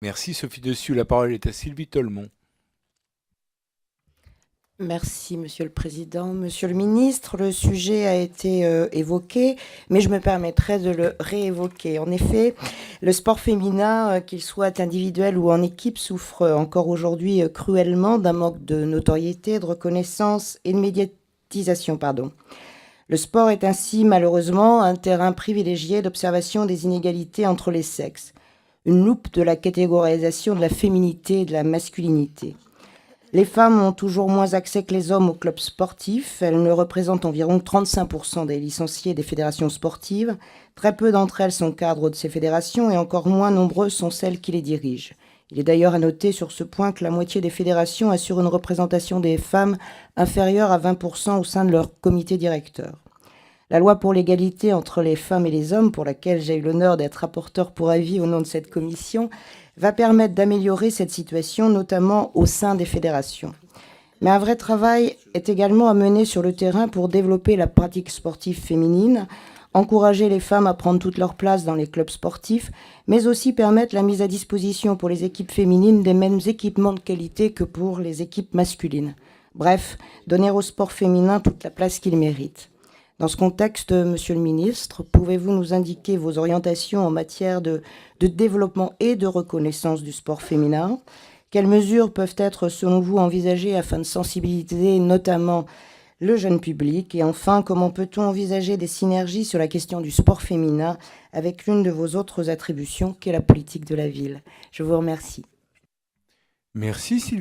Merci Sophie Dessus. La parole est à Sylvie Tolmont. Merci, Monsieur le Président. Monsieur le Ministre, le sujet a été évoqué, mais je me permettrai de le réévoquer. En effet, le sport féminin, qu'il soit individuel ou en équipe, souffre encore aujourd'hui cruellement d'un manque de notoriété, de reconnaissance et de médiatisation, pardon. Le sport est ainsi malheureusement un terrain privilégié d'observation des inégalités entre les sexes, une loupe de la catégorisation de la féminité et de la masculinité. Les femmes ont toujours moins accès que les hommes aux clubs sportifs. Elles ne représentent environ 35% des licenciés des fédérations sportives. Très peu d'entre elles sont cadres de ces fédérations et encore moins nombreuses sont celles qui les dirigent. Il est d'ailleurs à noter sur ce point que la moitié des fédérations assurent une représentation des femmes inférieure à 20% au sein de leur comité directeur. La loi pour l'égalité entre les femmes et les hommes, pour laquelle j'ai eu l'honneur d'être rapporteur pour avis au nom de cette commission, va permettre d'améliorer cette situation, notamment au sein des fédérations. Mais un vrai travail est également à mener sur le terrain pour développer la pratique sportive féminine, encourager les femmes à prendre toute leur place dans les clubs sportifs, mais aussi permettre la mise à disposition pour les équipes féminines des mêmes équipements de qualité que pour les équipes masculines. Bref, donner au sport féminin toute la place qu'il mérite. Dans ce contexte, Monsieur le Ministre, pouvez-vous nous indiquer vos orientations en matière de développement et de reconnaissance du sport féminin? Quelles mesures peuvent être, selon vous, envisagées afin de sensibiliser notamment le jeune public? Et enfin, comment peut-on envisager des synergies sur la question du sport féminin avec l'une de vos autres attributions, qui est la politique de la ville? Je vous remercie. Merci Sylvie.